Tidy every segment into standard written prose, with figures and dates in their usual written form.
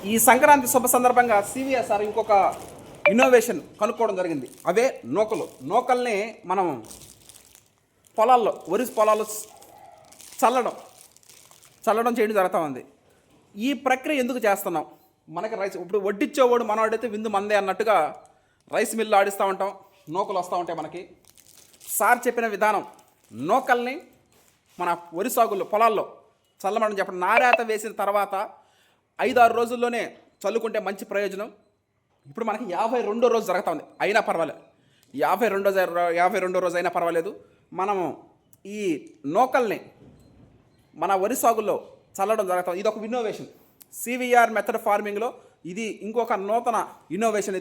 ఈ సంక్రాంతి శుభ సందర్భంగా సివిఎస్ఆర్ ఇంకొక ఇన్నోవేషన్ కనుక్కోవడం జరిగింది. అవే నూకలు. నూకల్ని మనం పొలాల్లో, వరి పొలాల్లో చల్లడం చేయడం జరుగుతూ ఉంది. ఈ ప్రక్రియ ఎందుకు చేస్తున్నాం? మనకి రైస్ ఇప్పుడు వడ్డిచ్చేవాడు మనవాడైతే విందు మందే అన్నట్టుగా రైస్ మిల్లు ఆడిస్తూ ఉంటాం, నూకలు వస్తూ ఉంటాయి మనకి. సార్ చెప్పిన విధానం, నూకల్ని మన వరి సాగుల్లో పొలాల్లో చల్లమని చెప్పడం. నారేత వేసిన తర్వాత 5-6 రోజుల్లోనే చల్లుకుంటే మంచి ప్రయోజనం. ఇప్పుడు మనకి 52వ రోజు జరుగుతూ ఉంది, అయినా పర్వాలేదు. 52వ రోజు అయినా పర్వాలేదు. మనము ఈ నూకల్ని మన వరి సాగుల్లో చల్లడం జరుగుతుంది. ఇది ఒక ఇన్నోవేషన్. సివిఆర్ మెథడ్ ఫార్మింగ్లో ఇది ఇంకొక నూతన ఇన్నోవేషన్.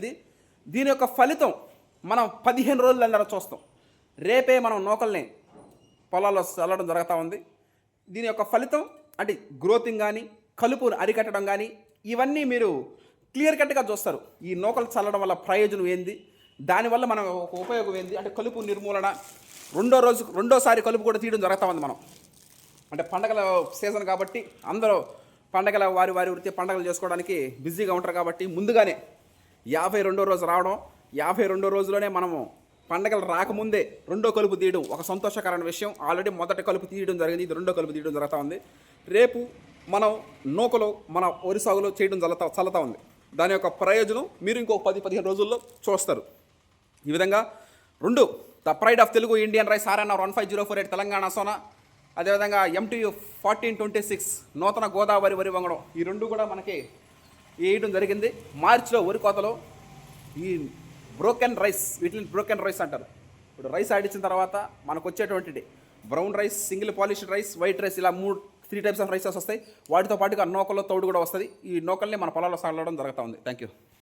దీని యొక్క ఫలితం మనం 15 రోజుల చూస్తాం. రేపే మనం నూకల్ని పొలాల్లో చల్లడం జరుగుతూ ఉంది. దీని యొక్క ఫలితం అంటే గ్రోతింగ్ కానీ, కలుపును అరికట్టడం కానీ, ఇవన్నీ మీరు క్లియర్ కట్గా చూస్తారు. ఈ నూకలు చల్లడం వల్ల ప్రయోజనం ఏంది, దానివల్ల మనం ఒక ఉపయోగం ఏంది అంటే కలుపు నిర్మూలన. రెండోసారి కలుపు కూడా తీయడం జరుగుతూ ఉంది. మనం అంటే పండగల సీజన్ కాబట్టి అందరూ పండగల వారి వృత్తి పండగలు చేసుకోవడానికి బిజీగా ఉంటారు కాబట్టి ముందుగానే 52వ రోజు రావడం, 52వ రోజులోనే మనము పండగలు రాకముందే రెండో కలుపు తీయడం ఒక సంతోషకరమైన విషయం. ఆల్రెడీ మొదటి కలుపు తీయడం జరిగింది, ఇది రెండో కలుపు తీయడం జరుగుతూ ఉంది. రేపు మనం నూకలు మన వరి సాగులో చేయడం చల్లతా ఉంది. దాని యొక్క ప్రయోజనం మీరు ఇంకో 10-15 రోజుల్లో చూస్తారు. ఈ విధంగా the pride of Telugu Indian rice RNR 15048 Telangana Sona, అదేవిధంగా MTU 1426 నూతన గోదావరి వరి వంగడం, ఈ రెండు కూడా మనకి వేయడం జరిగింది. మార్చిలో వరి కోతలో ఈ బ్రోకెన్ రైస్, వీటిని బ్రోకెన్ రైస్ అంటారు. ఇప్పుడు రైస్ ఆడించిన తర్వాత మనకు వచ్చేటువంటిది brown rice, single polished rice, white rice, ఇలా 3 టైప్స్ ఆఫ్ రైసెస్ వస్తాయి. వాటితో పాటుగా నూకల్లో తౌడు కూడా వస్తుంది. ఈ నూకల్ని మన పొలాల్లో సాగడం జరుగుతూ ఉంది. Thank you.